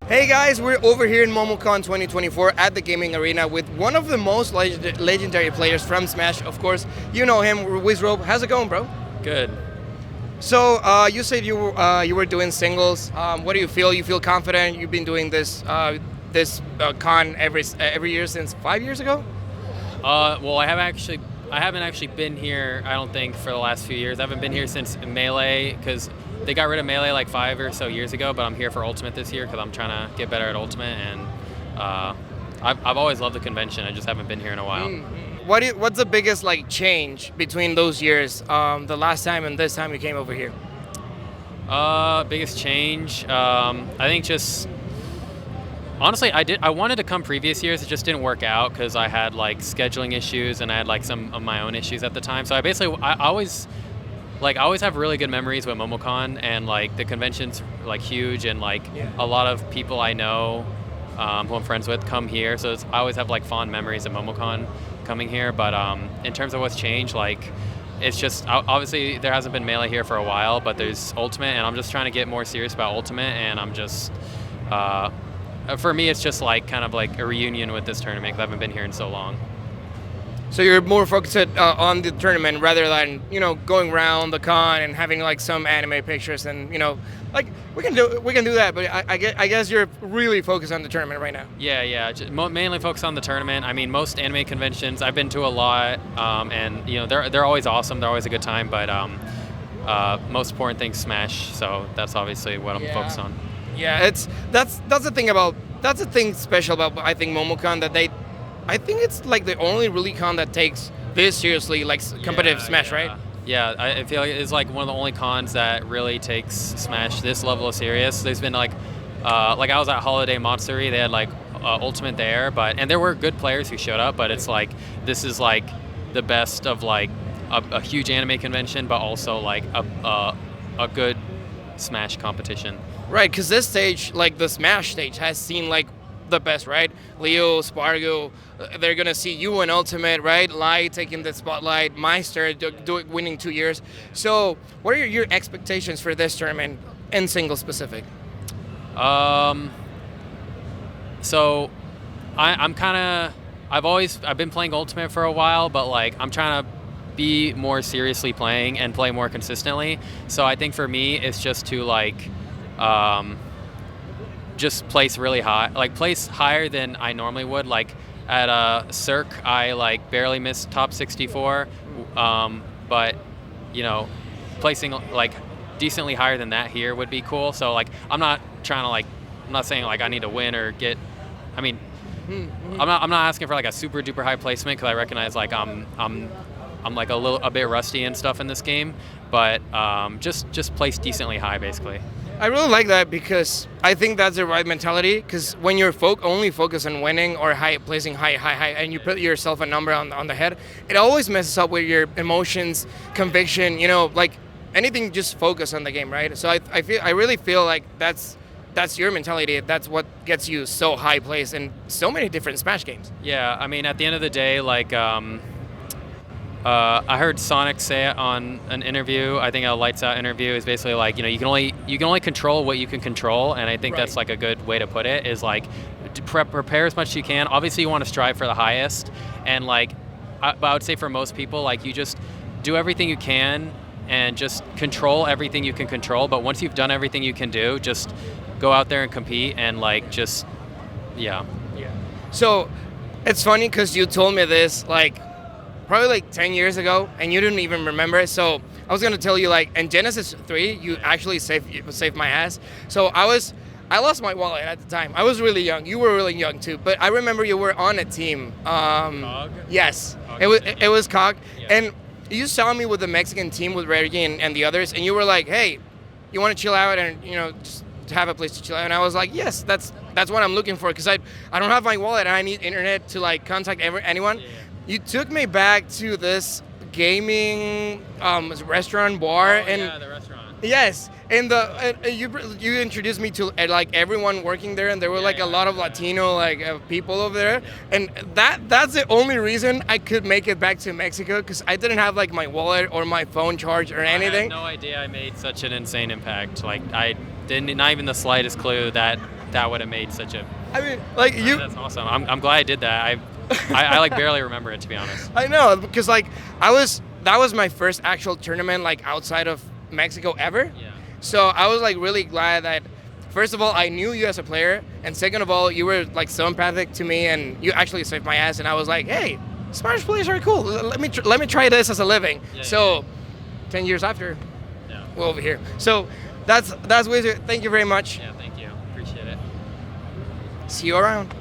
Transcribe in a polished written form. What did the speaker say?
Hey guys, we're over here in MomoCon 2024 at the gaming arena with one of the most legendary players from Smash. Of course, you know him, Wizzrobe. How's it going, bro? Good. So you said you were doing singles. What do you feel? You feel confident? You've been doing this con every year since 5 years ago. Well, I haven't actually been here. I don't think for the last few years. I haven't been here since Melee because they got rid of Melee like 5 or so years ago. But I'm here for Ultimate this year because I'm trying to get better at Ultimate, and I've always loved the convention. I just haven't been here in a while. What's the biggest change between those years, the last time and this time you came over here? Biggest change. I think just honestly, I wanted to come previous years. It just didn't work out because I had scheduling issues and I had some of my own issues at the time. So I always have really good memories with MomoCon, and the convention's huge, and a lot of people I know who I'm friends with come here. So I always have fond memories of MomoCon coming here. But in terms of what's changed, it's just obviously there hasn't been Melee here for a while, but there's Ultimate, and I'm just trying to get more serious about Ultimate, and I'm just for me it's just kind of a reunion with this tournament because I haven't been here in so long. So you're more focused on the tournament rather than going around the con and having some anime pictures, and we can do that, but I guess you're really focused on the tournament right now. Yeah, mainly focused on the tournament. I mean, most anime conventions I've been to a lot, and they're always awesome. They're always a good time, but most important thing's Smash. So that's obviously what I'm focused on. Yeah, that's the thing special about I think MomoCon, that I think it's the only really con that takes this seriously, competitive Smash, right? Yeah, I feel like it's one of the only cons that really takes Smash this level of serious. There's been I was at Holiday Matsuri, they had Ultimate there, and there were good players who showed up, but it's this is the best of a huge anime convention, but also a good Smash competition. Right, because this stage, the Smash stage, has seen the best, right? Leo, Spargo, they're gonna see you in Ultimate, right? Lai taking the spotlight, Meister winning 2 years. So, what are your expectations for this tournament in single specific? So, I've been playing Ultimate for a while, but I'm trying to be more seriously playing and play more consistently. So I think for me, it's just to just place really high, place higher than I normally would. At Cirque, I barely missed top 64, but placing decently higher than that here would be cool. So I'm not trying to I'm not saying I need to win or get. I mean, I'm not asking for a super duper high placement because I recognize I'm a bit rusty and stuff in this game, but just place decently high basically. I really like that because I think that's the right mentality. Because when you're only focused on winning or placing high, and you put yourself a number on the head, it always messes up with your emotions, conviction. Anything, just focus on the game, right? So I really feel that's your mentality. That's what gets you so high place in so many different Smash games. Yeah, I mean, at the end of the day, I heard Sonic say it on an interview. I think a Lights Out interview is basically you can only control what you can control, and I think Right. that's a good way to put it. Is to prepare as much as you can. Obviously, you want to strive for the highest, and but I would say for most people, you just do everything you can and just control everything you can control. But once you've done everything you can do, just go out there and compete and yeah. So it's funny because you told me this probably 10 years ago, and you didn't even remember it. So I was gonna tell you in Genesis 3, you actually saved my ass. So I lost my wallet at the time. I was really young. You were really young too. But I remember you were on a team. Cog? Yes, Cog it was Cog, Yeah. and you saw me with the Mexican team with Reggie and the others, and you were like, "Hey, you want to chill out and just to have a place to chill out?" And I was like, "Yes, that's what I'm looking for because I don't have my wallet and I need internet to contact anyone." Yeah. You took me back to this gaming restaurant bar, and Yeah, the restaurant. yes, and you introduced me to everyone working there, and there were a lot of Latino people over there, and that's the only reason I could make it back to Mexico because I didn't have my wallet or my phone charged or anything. I had no idea I made such an insane impact. didn't not even the slightest clue that that would have made such a. I mean, like you. That's awesome. I'm glad I did that. I like barely remember it, to be honest. I know, because like that was my first actual tournament like outside of Mexico ever. Yeah. So I was like really glad that first of all I knew you as a player, and second of all you were like so empathic to me, and you actually saved my ass, and I was like, hey, Smash players are cool. Let me try this as a living. Yeah, so 10 years after, Yeah. we're over here. So that's Wizzy. Thank you very much. Yeah. Thank you. Appreciate it. See you around.